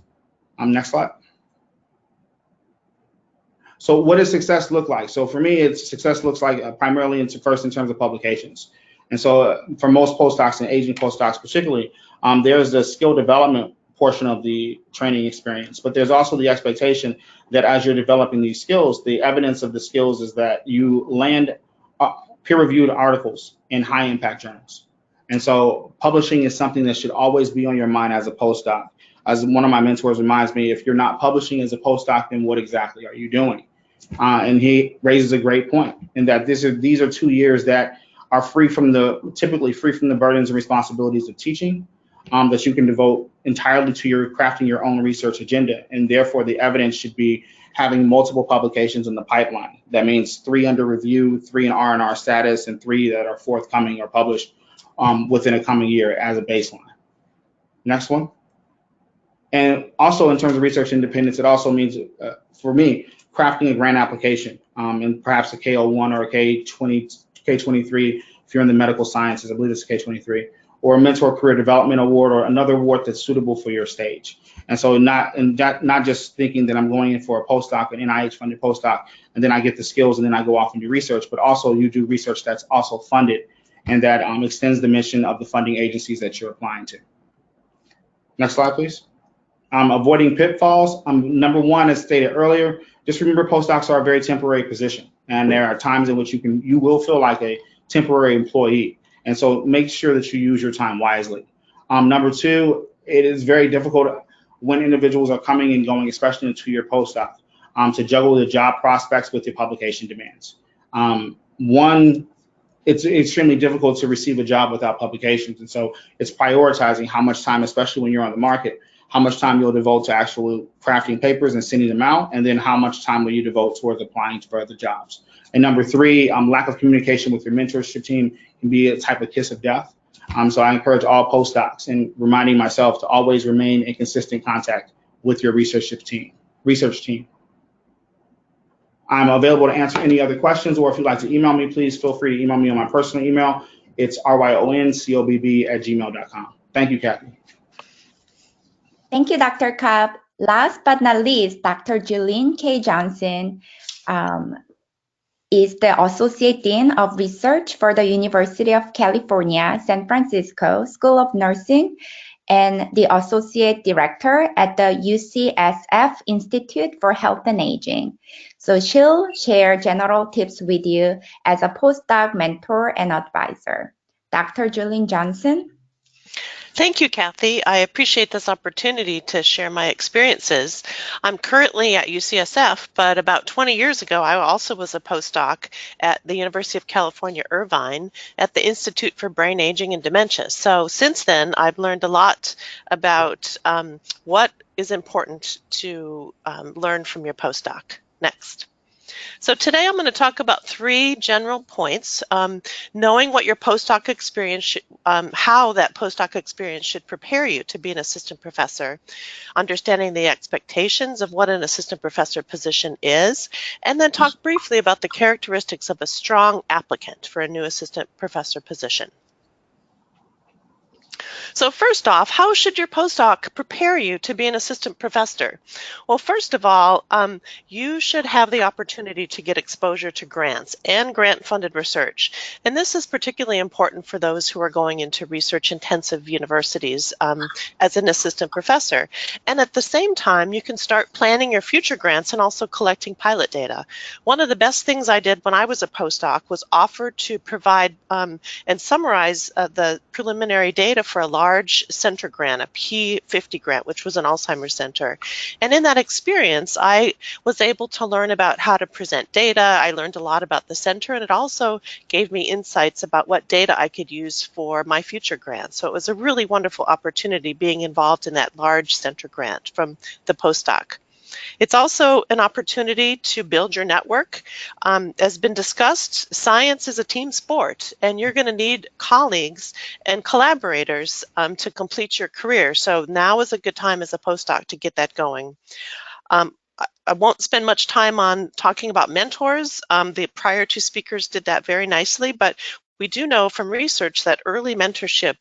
C: Next slide. So what does success look like? So for me, success looks like primarily first in terms of publications. And so for most postdocs and aging postdocs particularly, there's the skill development portion of the training experience, but there's also the expectation that as you're developing these skills, the evidence of the skills is that you land peer-reviewed articles in high-impact journals. And so publishing is something that should always be on your mind as a postdoc. As one of my mentors reminds me, if you're not publishing as a postdoc, then what exactly are you doing? And he raises a great point in that these are 2 years that are typically free from the burdens and responsibilities of teaching, that you can devote entirely to crafting your own research agenda. And therefore the evidence should be having multiple publications in the pipeline. That means 3 under review, 3 in R&R status, and 3 that are forthcoming or published within a coming year as a baseline. Next one. And also in terms of research independence, it also means, for me, crafting a grant application, and perhaps a K01 or a K23 if you're in the medical sciences. I believe it's a K23, or a mentor career development award, or another award that's suitable for your stage. And so not just thinking that I'm going in for a postdoc, an NIH-funded postdoc, and then I get the skills and then I go off and do research, but also you do research that's also funded and that extends the mission of the funding agencies that you're applying to. Next slide, please. Avoiding pitfalls. Number one, as stated earlier, just remember postdocs are a very temporary position, and there are times in which you will feel like a temporary employee. And so make sure that you use your time wisely. Number two, it is very difficult when individuals are coming and going, especially in a 2-year postdoc, to juggle the job prospects with your publication demands. One, it's extremely difficult to receive a job without publications. And so it's prioritizing how much time, especially when you're on the market, how much time you'll devote to actually crafting papers and sending them out, and then how much time will you devote towards applying for other jobs. And number three, lack of communication with your mentorship team can be a type of kiss of death. So I encourage all postdocs, and reminding myself to always remain in consistent contact with your research team. I'm available to answer any other questions, or if you'd like to email me, please feel free to email me on my personal email. It's ryoncobb@gmail.com. Thank you, Kathy.
A: Thank you, Dr. Cobb. Last but not least, Dr. Julene K. Johnson is the Associate Dean of Research for the University of California, San Francisco School of Nursing, and the Associate Director at the UCSF Institute for Health and Aging. So she'll share general tips with you as a postdoc mentor and advisor. Dr. Julene Johnson.
D: Thank you, Kathy. I appreciate this opportunity to share my experiences. I'm currently at UCSF, but about 20 years ago, I also was a postdoc at the University of California, Irvine, at the Institute for Brain Aging and Dementia. So since then, I've learned a lot about what is important to learn from your postdoc. Next. So today I'm going to talk about 3 general points, knowing what your postdoc experience, how that postdoc experience should prepare you to be an assistant professor, understanding the expectations of what an assistant professor position is, and then talk briefly about the characteristics of a strong applicant for a new assistant professor position. So first off, how should your postdoc prepare you to be an assistant professor? Well, first of all, you should have the opportunity to get exposure to grants and grant-funded research. And this is particularly important for those who are going into research-intensive universities as an assistant professor. And at the same time, you can start planning your future grants and also collecting pilot data. One of the best things I did when I was a postdoc was offer to provide and summarize the preliminary data for a large center grant, a P50 grant, which was an Alzheimer's center. And in that experience, I was able to learn about how to present data. I learned a lot about the center, and it also gave me insights about what data I could use for my future grant. So it was a really wonderful opportunity being involved in that large center grant from the postdoc. It's also an opportunity to build your network. As been discussed, science is a team sport, and you're going to need colleagues and collaborators to complete your career. So now is a good time as a postdoc to get that going. I won't spend much time on talking about mentors. The prior two speakers did that very nicely, but we do know from research that early mentorship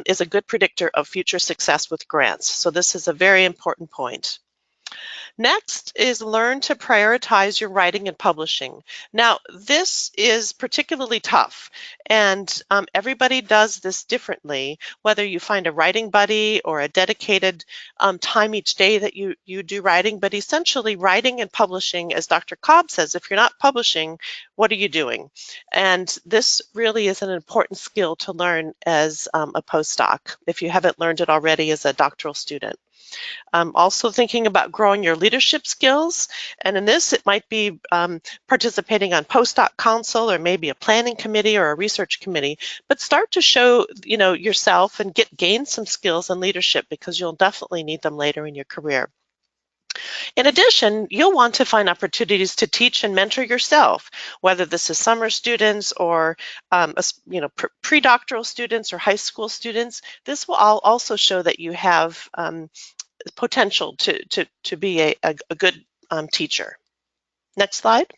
D: is a good predictor of future success with grants. So this is a very important point. Next is learn to prioritize your writing and publishing. Now, this is particularly tough, and everybody does this differently, whether you find a writing buddy or a dedicated time each day that you do writing, but essentially writing and publishing, as Dr. Cobb says, if you're not publishing, what are you doing? And this really is an important skill to learn as a postdoc, if you haven't learned it already as a doctoral student. Also thinking about growing your leadership skills, and in this it might be participating on postdoc council or maybe a planning committee or a research committee, but start to show yourself and gain some skills in leadership, because you'll definitely need them later in your career. In addition, you'll want to find opportunities to teach and mentor yourself, whether this is summer students or pre-doctoral students or high school students. This will also show that you have potential to be a good teacher. Next slide.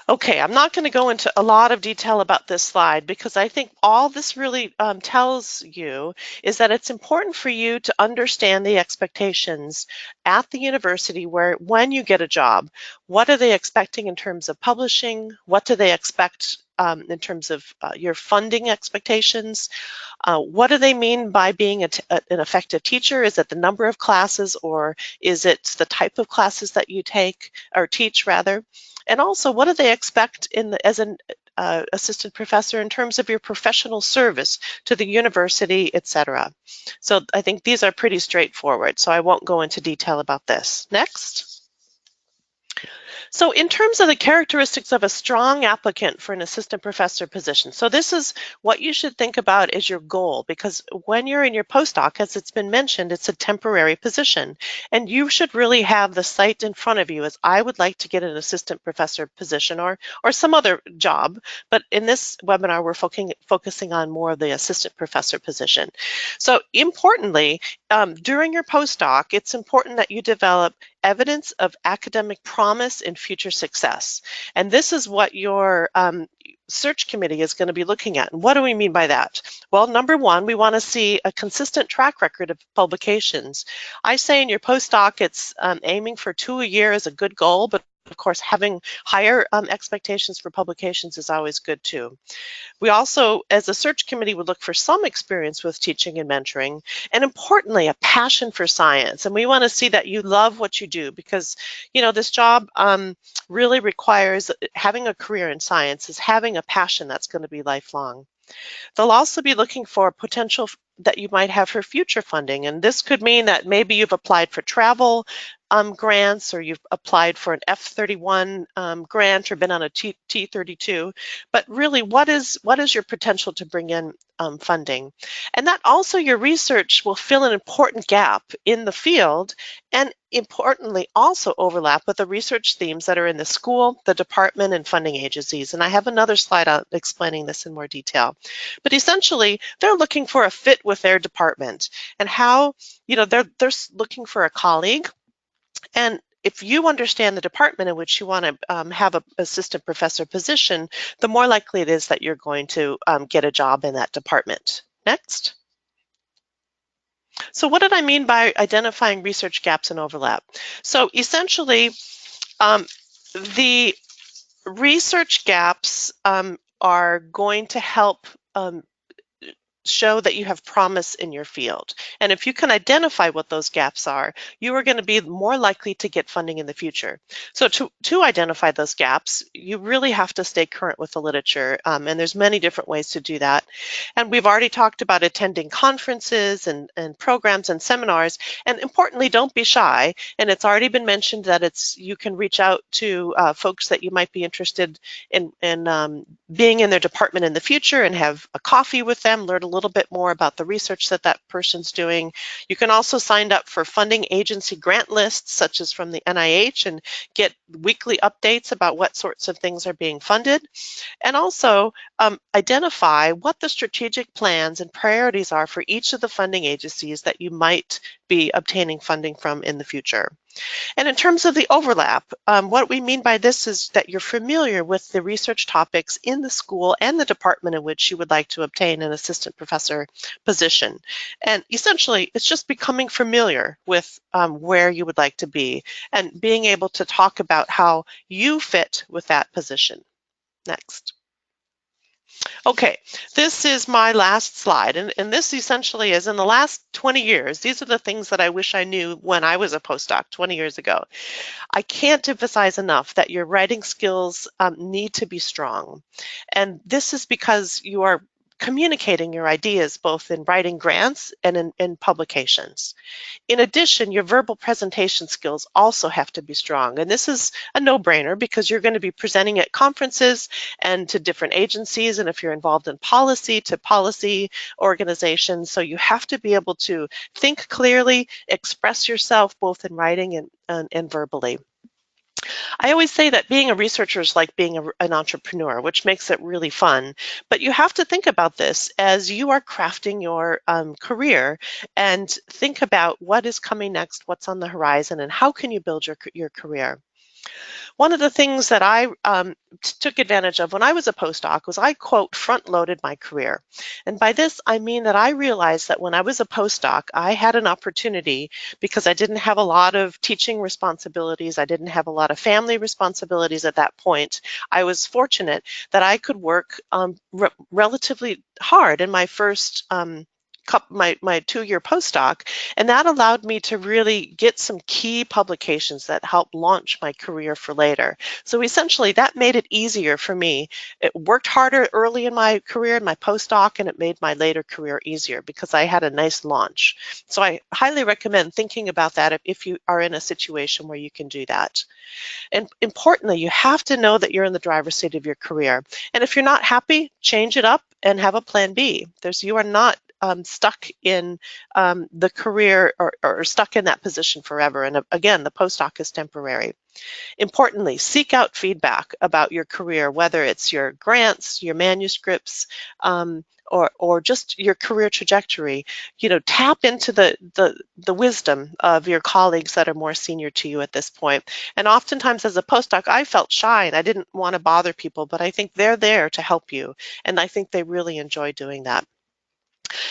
D: Okay, I'm not going to go into a lot of detail about this slide, because I think all this really tells you is that it's important for you to understand the expectations at the university when you get a job. What are they expecting in terms of publishing? What do they expect in terms of your funding expectations? What do they mean by being an effective teacher? Is it the number of classes, or is it the type of classes that you take or teach rather? And also, what do they expect as an assistant professor in terms of your professional service to the university, etc.? So I think these are pretty straightforward, so I won't go into detail about this. Next. So in terms of the characteristics of a strong applicant for an assistant professor position, so this is what you should think about as your goal, because when you're in your postdoc, as it's been mentioned, it's a temporary position, and you should really have the sight in front of you as I would like to get an assistant professor position or some other job, but in this webinar we're focusing on more of the assistant professor position. So importantly, during your postdoc, it's important that you develop evidence of academic promise and future success. And this is what your search committee is going to be looking at. And what do we mean by that? Well, number one, we want to see a consistent track record of publications. I say in your postdoc, it's aiming for 2 a year is a good goal, but of course, having higher expectations for publications is always good too. We also, as a search committee, would look for some experience with teaching and mentoring, and importantly, a passion for science. And we want to see that you love what you do, because, this job really requires having a career in science, is having a passion that's going to be lifelong. They'll also be looking for potential that you might have for future funding, and this could mean that maybe you've applied for travel grants, or you've applied for an F-31 grant, or been on a T-32, but really what is your potential to bring in funding? And that also your research will fill an important gap in the field, and importantly also overlap with the research themes that are in the school, the department, and funding agencies. And I have another slide out explaining this in more detail. But essentially, they're looking for a fit with their department, and how, they're looking for a colleague. And if you understand the department in which you want to have an assistant professor position, the more likely it is that you're going to get a job in that department. Next. So what did I mean by identifying research gaps and overlap? So essentially, the research gaps are going to help show that you have promise in your field. And if you can identify what those gaps are, you are going to be more likely to get funding in the future. So to identify those gaps, you really have to stay current with the literature, and there's many different ways to do that. And we've already talked about attending conferences and programs and seminars, and importantly, don't be shy. And it's already been mentioned that you can reach out to folks that you might be interested in being in their department in the future, and have a coffee with them, learn a little bit more about the research that person's doing. You can also sign up for funding agency grant lists, such as from the NIH, and get weekly updates about what sorts of things are being funded. And also identify what the strategic plans and priorities are for each of the funding agencies that you might be obtaining funding from in the future. And in terms of the overlap, what we mean by this is that you're familiar with the research topics in the school and the department in which you would like to obtain an assistant professor position. And essentially, it's just becoming familiar with where you would like to be and being able to talk about how you fit with that position. Next. Okay, this is my last slide, and this essentially is in the last 20 years, these are the things that I wish I knew when I was a postdoc 20 years ago. I can't emphasize enough that your writing skills need to be strong, and this is because you are communicating your ideas both in writing grants and in publications. In addition, your verbal presentation skills also have to be strong, and this is a no-brainer because you're going to be presenting at conferences and to different agencies, and if you're involved in policy, to policy organizations, so you have to be able to think clearly, express yourself both in writing and verbally. I always say that being a researcher is like being an entrepreneur, which makes it really fun. But you have to think about this as you are crafting your career and think about what is coming next, what's on the horizon, and how can you build your career. One of the things that I took advantage of when I was a postdoc was I, quote, front-loaded my career. And by this, I mean that I realized that when I was a postdoc, I had an opportunity because I didn't have a lot of teaching responsibilities. I didn't have a lot of family responsibilities at that point. I was fortunate that I could work relatively hard in my first my 2-year postdoc, and that allowed me to really get some key publications that helped launch my career for later. So essentially that made it easier for me. It worked harder early in my career in my postdoc, and it made my later career easier because I had a nice launch. So I highly recommend thinking about that if you are in a situation where you can do that. And importantly, you have to know that you're in the driver's seat of your career. And if you're not happy, change it up and have a plan B. You are not stuck in the career or stuck in that position forever. And again, the postdoc is temporary. Importantly, seek out feedback about your career, whether it's your grants, your manuscripts, or just your career trajectory. You know, tap into the wisdom of your colleagues that are more senior to you at this point. And oftentimes as a postdoc, I felt shy and I didn't want to bother people, but I think they're there to help you. And I think they really enjoy doing that.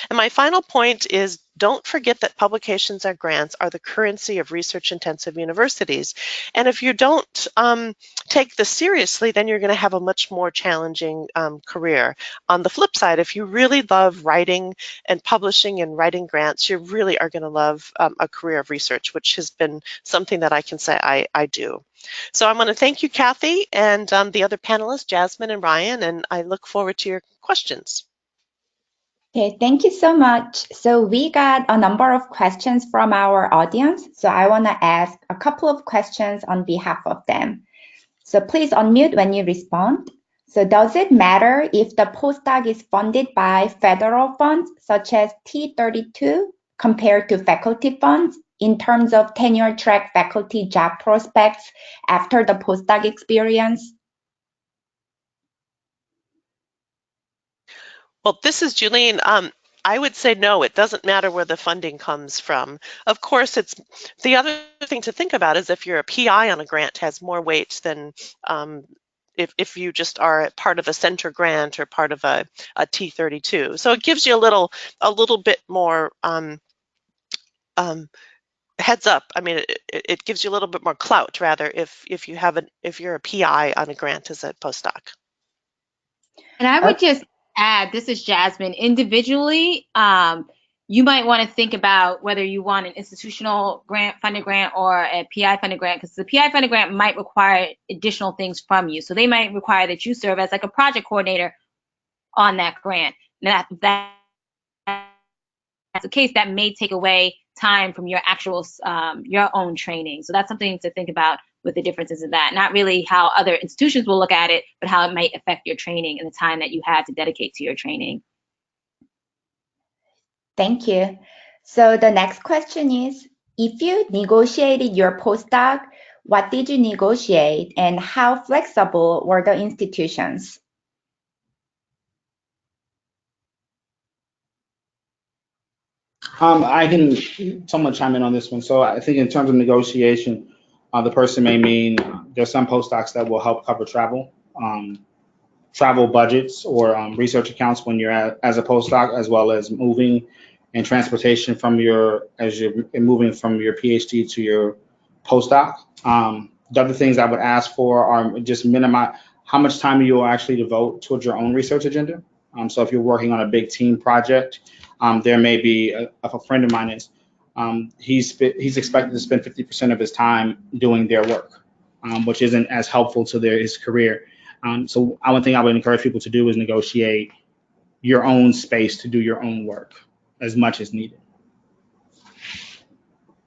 D: And my final point is, don't forget that publications and grants are the currency of research-intensive universities. And if you don't take this seriously, then you're going to have a much more challenging career. On the flip side, if you really love writing and publishing and writing grants, you really are going to love a career of research, which has been something that I can say I do. So I want to thank you, Kathy, and the other panelists, Jasmine and Ryan, and I look forward to your questions.
A: Okay, thank you so much. So we got a number of questions from our audience. So I want to ask a couple of questions on behalf of them. So please unmute when you respond. So does it matter if the postdoc is funded by federal funds, such as T32, compared to faculty funds in terms of tenure track faculty job prospects after the postdoc experience?
D: Well, this is Julene. I would say no, it doesn't matter where the funding comes from. Of course, it's the other thing to think about is if you're a PI on a grant has more weight than if you just are part of a center grant or part of a T32. So it gives you a little bit more heads up. I mean, it gives you a little bit more clout rather if you're a PI on a grant as a postdoc.
B: And I would just add, this is Jasmine. Individually, you might want to think about whether you want an institutional funded grant or a PI funded grant, because the PI funded grant might require additional things from you. So they might require that you serve as like a project coordinator on that grant. Now, if that's the case, that may take away time from your actual your own training. So that's something to think about with the differences in that. Not really how other institutions will look at it, but how it might affect your training and the time that you had to dedicate to your training.
A: Thank you. So the next question is, if you negotiated your postdoc, what did you negotiate and how flexible were the institutions?
C: I can somewhat chime in on this one. So I think in terms of negotiation, the person may mean there's some postdocs that will help cover travel budgets or research accounts when you're as a postdoc, as well as moving and transportation from as you're moving from your PhD to your postdoc. The other things I would ask for are just minimize how much time you will actually devote towards your own research agenda. So if you're working on a big team project, there may be a friend of mine is he's expected to spend 50% of his time doing their work, which isn't as helpful to his career. So one thing I would encourage people to do is negotiate your own space to do your own work as much as needed.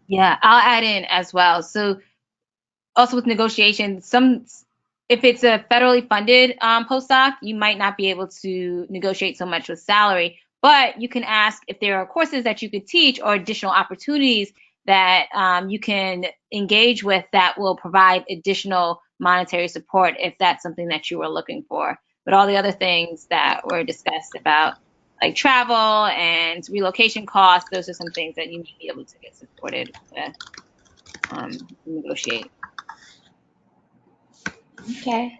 B: Yeah, I'll add in as well. So also with negotiation, if it's a federally funded postdoc, you might not be able to negotiate so much with salary, but you can ask if there are courses that you could teach or additional opportunities that you can engage with that will provide additional monetary support if that's something that you were looking for. But all the other things that were discussed about, like travel and relocation costs, those are some things that you may be able to get supported to negotiate.
A: Okay,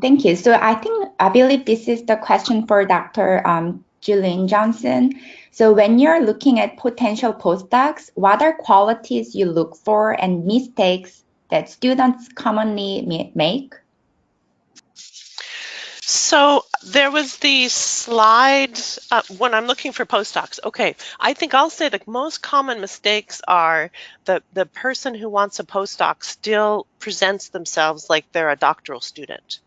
A: thank you. So I believe this is the question for Dr. Julene Johnson. So when you're looking at potential postdocs, what are qualities you look for and mistakes that students commonly make?
D: So there was the slide when I'm looking for postdocs. Okay, I think I'll say the most common mistakes are the person who wants a postdoc still presents themselves like they're a doctoral student.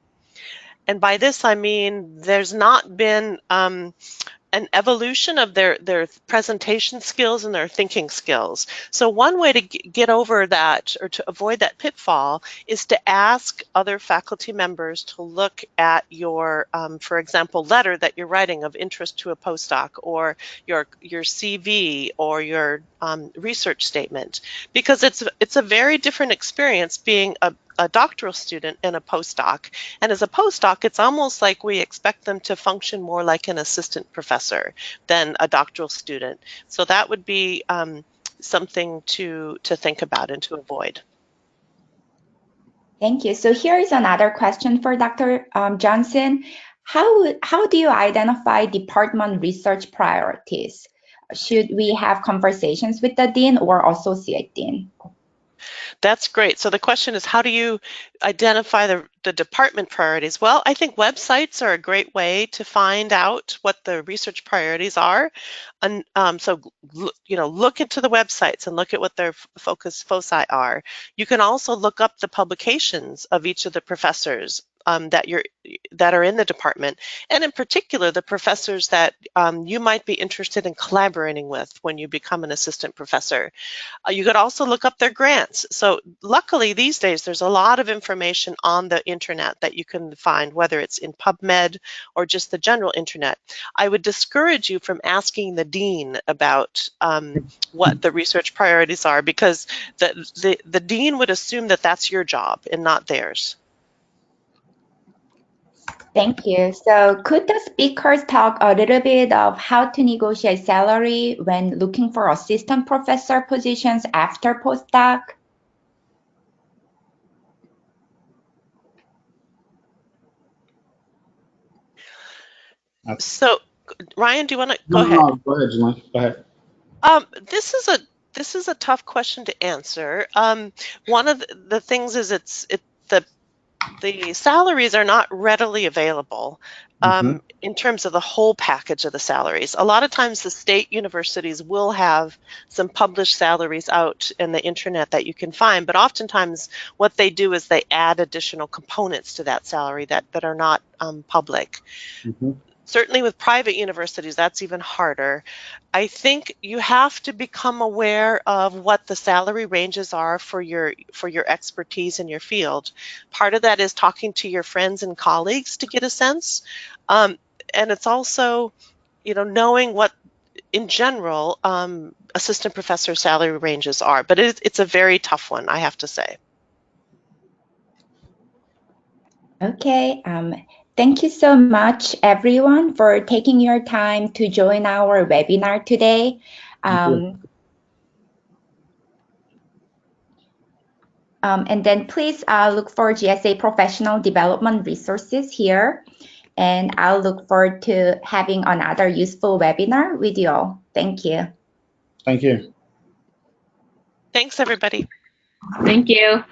D: And by this I mean there's not been an evolution of their presentation skills and their thinking skills. So one way to get over that or to avoid that pitfall is to ask other faculty members to look at your, for example, letter that you're writing of interest to a postdoc, or your CV or your research statement, because it's a very different experience being a doctoral student and a postdoc. And as a postdoc, it's almost like we expect them to function more like an assistant professor than a doctoral student. So that would be something to think about and to avoid.
A: Thank you. So here is another question for Dr. Johnson. How do you identify department research priorities? Should we have conversations with the dean or associate dean?
D: That's great. So the question is, how do you identify the department priorities? Well, I think websites are a great way to find out what the research priorities are. And so, look into the websites and look at what their foci are. You can also look up the publications of each of the professors that are in the department, and in particular the professors that you might be interested in collaborating with when you become an assistant professor. You could also look up their grants. So luckily these days there's a lot of information on the internet that you can find, whether it's in PubMed or just the general internet. I would discourage you from asking the dean about what the research priorities are, because the dean would assume that that's your job and not theirs.
A: Thank you. So could the speakers talk a little bit of how to negotiate salary when looking for assistant professor positions after postdoc?
D: So Ryan, do you want to go ahead?
C: No, go ahead, Julene. Go ahead.
D: This is a tough question to answer. One of the things is the salaries are not readily available in terms of the whole package of the salaries. A lot of times the state universities will have some published salaries out in the internet that you can find, but oftentimes what they do is they add additional components to that salary that are not public. Certainly with private universities, that's even harder. I think you have to become aware of what the salary ranges are for your expertise in your field. Part of that is talking to your friends and colleagues to get a sense. And it's also, knowing what, in general, assistant professor salary ranges are. But it's a very tough one, I have to say.
A: Okay. Thank you so much, everyone, for taking your time to join our webinar today. And then please look for GSA professional development resources here. And I'll look forward to having another useful webinar with you all. Thank you.
C: Thank you.
D: Thanks, everybody.
B: Thank you.